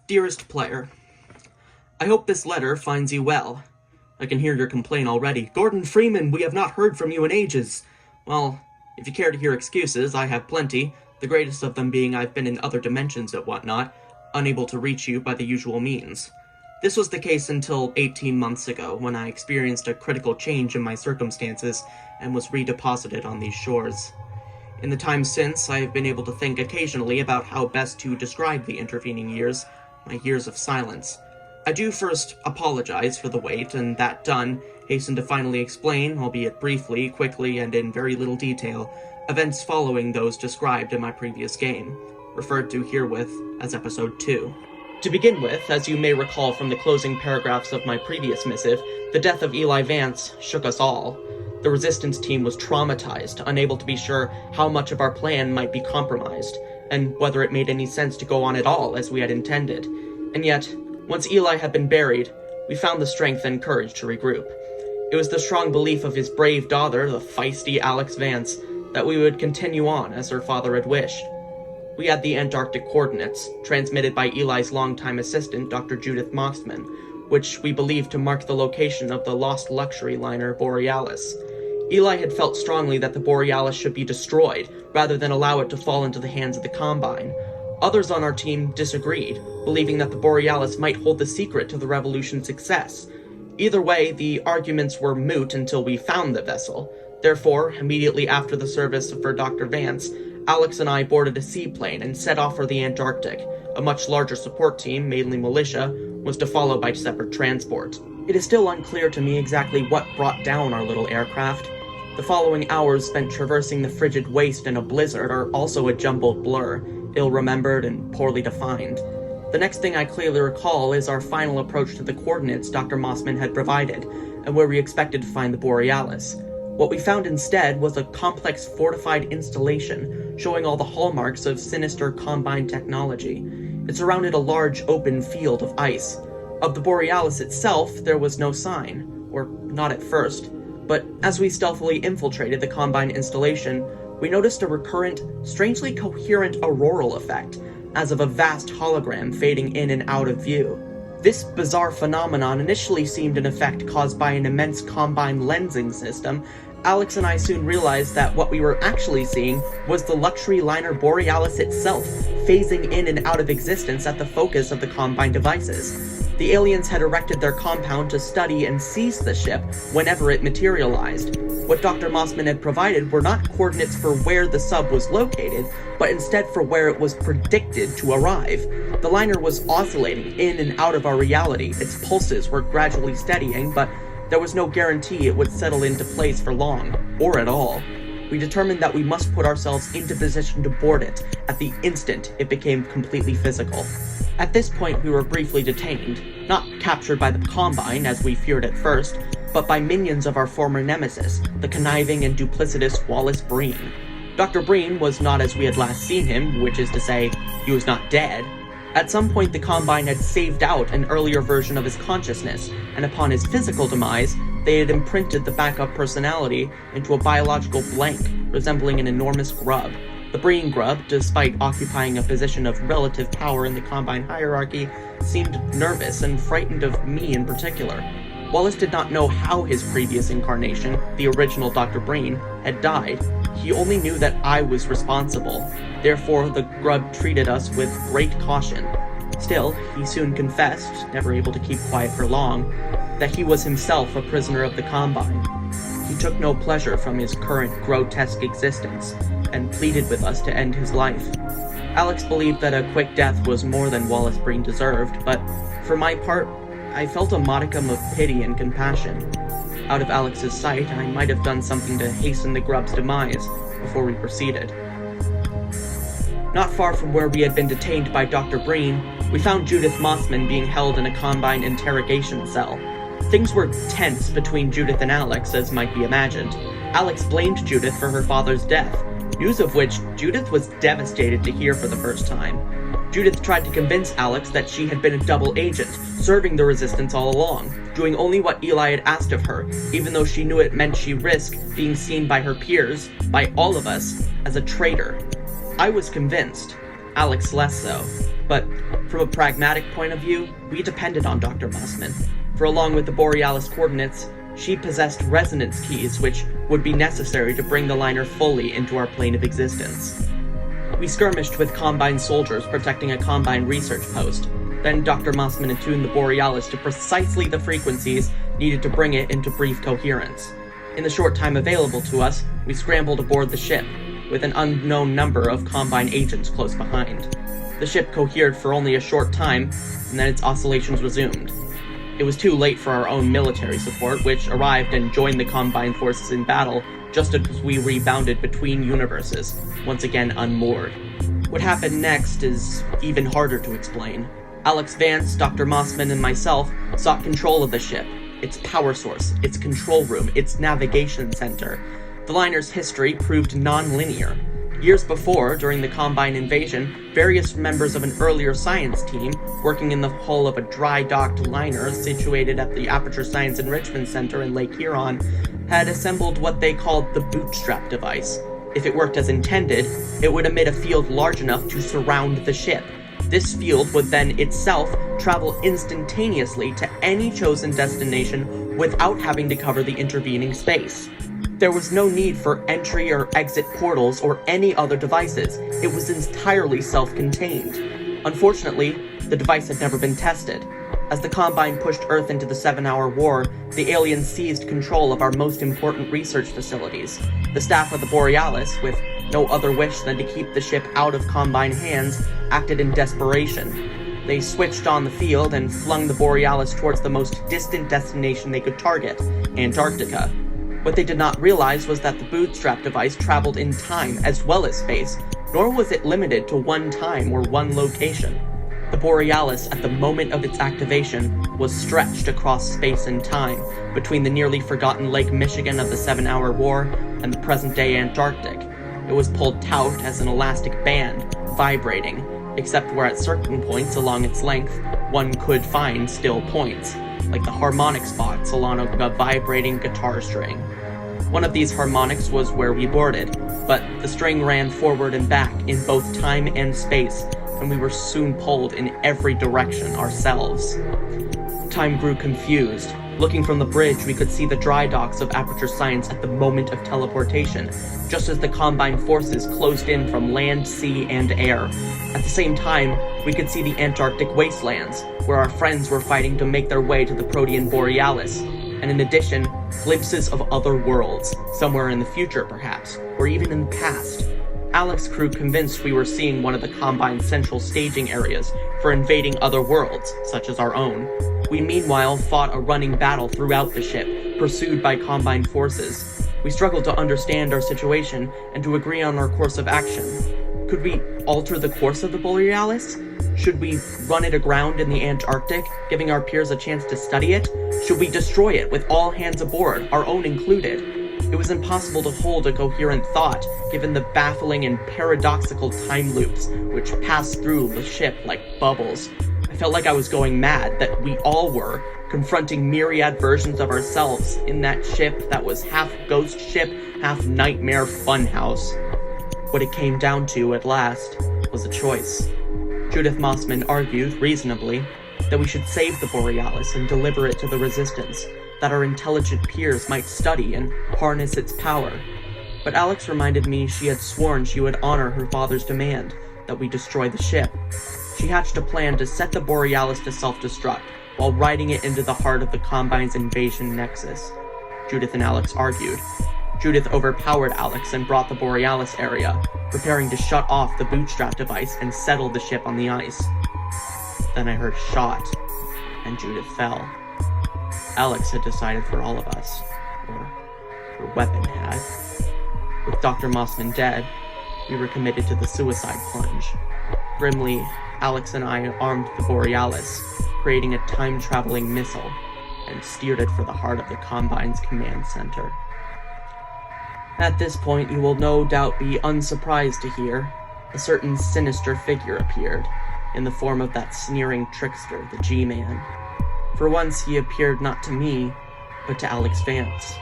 Dearest player, I hope this letter finds you well. I can hear your complaint already. Gordon Freeman, we have not heard from you in ages. Well, if you care to hear excuses, I have plenty, the greatest of them being I've been in other dimensions and whatnot, unable to reach you by the usual means. This was the case until 18 months ago, when I experienced a critical change in my circumstances and was redeposited on these shores. In the time since, I have been able to think occasionally about how best to describe the intervening years, my years of silence. I do first apologize for the wait, and that done, hasten to finally explain, albeit briefly, quickly, and in very little detail, events following those described in my previous game, referred to herewith as Episode 2. To begin with, as you may recall from the closing paragraphs of my previous missive, the death of Eli Vance shook us all. The Resistance team was traumatized, unable to be sure how much of our plan might be compromised, and whether it made any sense to go on at all as we had intended. And yet, once Eli had been buried, we found the strength and courage to regroup. It was the strong belief of his brave daughter, the feisty Alex Vance, that we would continue on as her father had wished. We had the Antarctic coordinates, transmitted by Eli's longtime assistant, Dr. Judith Mossman, which we believed to mark the location of the lost luxury liner Borealis. Eli had felt strongly that the Borealis should be destroyed, rather than allow it to fall into the hands of the Combine. Others on our team disagreed, believing that the Borealis might hold the secret to the revolution's success. Either way, the arguments were moot until we found the vessel. Therefore, immediately after the service for Dr. Vance, Alex and I boarded a seaplane and set off for the Antarctic. A much larger support team, mainly militia, was to follow by separate transport. It is still unclear to me exactly what brought down our little aircraft. The following hours spent traversing the frigid waste in a blizzard are also a jumbled blur, ill-remembered and poorly defined. The next thing I clearly recall is our final approach to the coordinates Dr. Mossman had provided, and where we expected to find the Borealis. What we found instead was a complex fortified installation, showing all the hallmarks of sinister Combine technology. It surrounded a large open field of ice. Of the Borealis itself, there was no sign, or not at first, but as we stealthily infiltrated the Combine installation, we noticed a recurrent, strangely coherent auroral effect, as of a vast hologram fading in and out of view. This bizarre phenomenon initially seemed an effect caused by an immense Combine lensing system. Alex and I soon realized that what we were actually seeing was the luxury liner Borealis itself, phasing in and out of existence at the focus of the Combine devices. The aliens had erected their compound to study and seize the ship whenever it materialized. What Dr. Mossman had provided were not coordinates for where the sub was located, but instead for where it was predicted to arrive. The liner was oscillating in and out of our reality. Its pulses were gradually steadying, but there was no guarantee it would settle into place for long, or at all. We determined that we must put ourselves into position to board it at the instant it became completely physical. At this point, we were briefly detained, not captured by the Combine, as we feared at first, but by minions of our former nemesis, the conniving and duplicitous Wallace Breen. Dr. Breen was not as we had last seen him, which is to say, he was not dead. At some point, the Combine had saved out an earlier version of his consciousness, and upon his physical demise, they had imprinted the backup personality into a biological blank, resembling an enormous grub. The Breen grub, despite occupying a position of relative power in the Combine hierarchy, seemed nervous and frightened of me in particular. Wallace did not know how his previous incarnation, the original Dr. Breen, had died. He only knew that I was responsible. Therefore, the grub treated us with great caution. Still, he soon confessed, never able to keep quiet for long, that he was himself a prisoner of the Combine. He took no pleasure from his current grotesque existence, and pleaded with us to end his life. Alex believed that a quick death was more than Wallace Breen deserved, but for my part, I felt a modicum of pity and compassion. Out of Alex's sight, I might have done something to hasten the grub's demise before we proceeded. Not far from where we had been detained by Dr. Breen, we found Judith Mossman being held in a Combine interrogation cell. Things were tense between Judith and Alex, as might be imagined. Alex blamed Judith for her father's death, news of which Judith was devastated to hear for the first time. Judith tried to convince Alex that she had been a double agent, serving the Resistance all along, doing only what Eli had asked of her, even though she knew it meant she risked being seen by her peers, by all of us, as a traitor. I was convinced. Alex less so. But from a pragmatic point of view, we depended on Dr. Mossman, for along with the Borealis coordinates, she possessed resonance keys which would be necessary to bring the liner fully into our plane of existence. We skirmished with Combine soldiers protecting a Combine research post. Then Dr. Mossman attuned the Borealis to precisely the frequencies needed to bring it into brief coherence. In the short time available to us, we scrambled aboard the ship, with an unknown number of Combine agents close behind. The ship cohered for only a short time, and then its oscillations resumed. It was too late for our own military support, which arrived and joined the Combine forces in battle just as we rebounded between universes, once again unmoored. What happened next is even harder to explain. Alex Vance, Dr. Mossman, and myself sought control of the ship, its power source, its control room, its navigation center. The liner's history proved non-linear. Years before, during the Combine invasion, various members of an earlier science team, working in the hull of a dry-docked liner situated at the Aperture Science Enrichment Center in Lake Huron, had assembled what they called the bootstrap device. If it worked as intended, it would emit a field large enough to surround the ship. This field would then itself travel instantaneously to any chosen destination without having to cover the intervening space. There was no need for entry or exit portals or any other devices. It was entirely self-contained. Unfortunately, the device had never been tested. As the Combine pushed Earth into the 7-hour war, the aliens seized control of our most important research facilities. The staff of the Borealis, with no other wish than to keep the ship out of Combine hands, acted in desperation. They switched on the field and flung the Borealis towards the most distant destination they could target, Antarctica. What they did not realize was that the bootstrap device traveled in time as well as space, nor was it limited to one time or one location. The Borealis, at the moment of its activation, was stretched across space and time, between the nearly forgotten Lake Michigan of the 7-hour war and the present-day Antarctic. It was pulled taut as an elastic band, vibrating, except where at certain points along its length, one could find still points, like the harmonic spots along a vibrating guitar string. One of these harmonics was where we boarded, but the string ran forward and back in both time and space, and we were soon pulled in every direction ourselves. Time grew confused. Looking from the bridge, we could see the dry docks of Aperture Science at the moment of teleportation, just as the Combine forces closed in from land, sea, and air. At the same time, we could see the Antarctic wastelands, where our friends were fighting to make their way to the Protean Borealis, and in addition, glimpses of other worlds, somewhere in the future perhaps, or even in the past. Alex's crew convinced we were seeing one of the Combine's central staging areas for invading other worlds, such as our own. We meanwhile fought a running battle throughout the ship, pursued by Combine forces. We struggled to understand our situation and to agree on our course of action. Could we alter the course of the Borealis? Should we run it aground in the Antarctic, giving our peers a chance to study it? Should we destroy it with all hands aboard, our own included? It was impossible to hold a coherent thought, given the baffling and paradoxical time loops which passed through the ship like bubbles. I felt like I was going mad, that we all were, confronting myriad versions of ourselves in that ship that was half ghost ship, half nightmare funhouse. What it came down to, at last, was a choice. Judith Mossman argued, reasonably, that we should save the Borealis and deliver it to the Resistance, that our intelligent peers might study and harness its power. But Alex reminded me she had sworn she would honor her father's demand, that we destroy the ship. She hatched a plan to set the Borealis to self-destruct, while riding it into the heart of the Combine's invasion nexus. Judith and Alex argued. Judith overpowered Alex and brought the Borealis area, preparing to shut off the bootstrap device and settle the ship on the ice. Then I heard a shot, and Judith fell. Alex had decided for all of us, or her weapon had. With Dr. Mossman dead, we were committed to the suicide plunge. Grimly, Alex and I armed the Borealis, creating a time-traveling missile, and steered it for the heart of the Combine's command center. At this point, you will no doubt be unsurprised to hear a certain sinister figure appeared, in the form of that sneering trickster, the G-Man. For once, he appeared not to me, but to Alex Vance.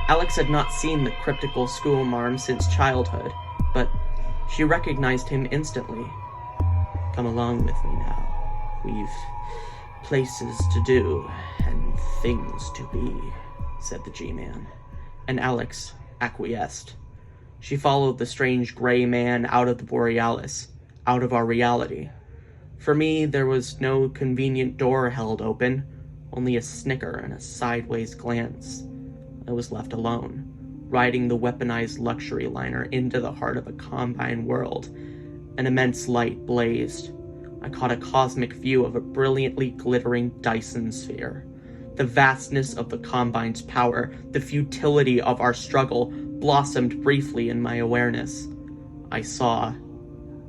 Alex had not seen the cryptical schoolmarm since childhood, but she recognized him instantly. Come along with me now. We've places to do and things to be, said the G-Man, and Alex acquiesced. She followed the strange gray man out of the Borealis, out of our reality. For me, there was no convenient door held open, only a snicker and a sideways glance. I was left alone, riding the weaponized luxury liner into the heart of a Combine world. An immense light blazed. I caught a cosmic view of a brilliantly glittering Dyson sphere. The vastness of the Combine's power, the futility of our struggle, blossomed briefly in my awareness. I saw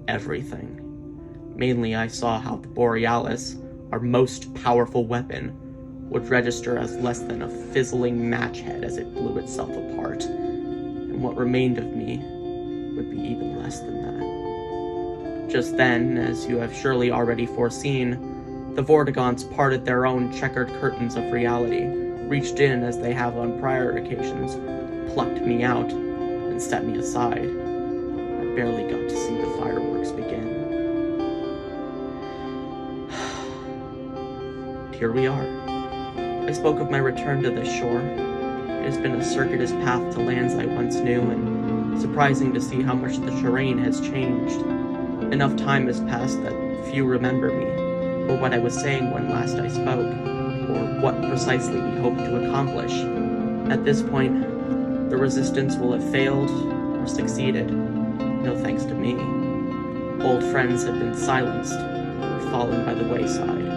everything. Mainly, I saw how the Borealis, our most powerful weapon, would register as less than a fizzling match head as it blew itself apart, and what remained of me would be even less than that. Just then, as you have surely already foreseen, the Vortigons parted their own checkered curtains of reality, reached in as they have on prior occasions, plucked me out, and set me aside. I barely got to see the fireworks begin. Here we are. I spoke of my return to this shore. It has been a circuitous path to lands I once knew, and surprising to see how much the terrain has changed. Enough time has passed that few remember me, or what I was saying when last I spoke, or what precisely we hoped to accomplish. At this point, the resistance will have failed or succeeded, no thanks to me. Old friends have been silenced or fallen by the wayside.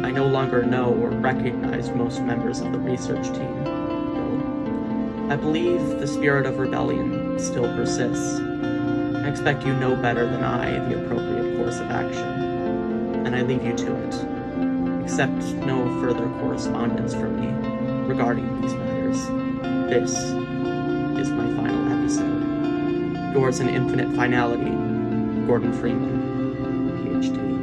I no longer know or recognize most members of the research team, though I believe the spirit of rebellion still persists. I expect you know better than I the appropriate course of action, and I leave you to it. Accept no further correspondence from me regarding these matters. This is my final episode. Yours in infinite finality, Gordon Freeman, PhD.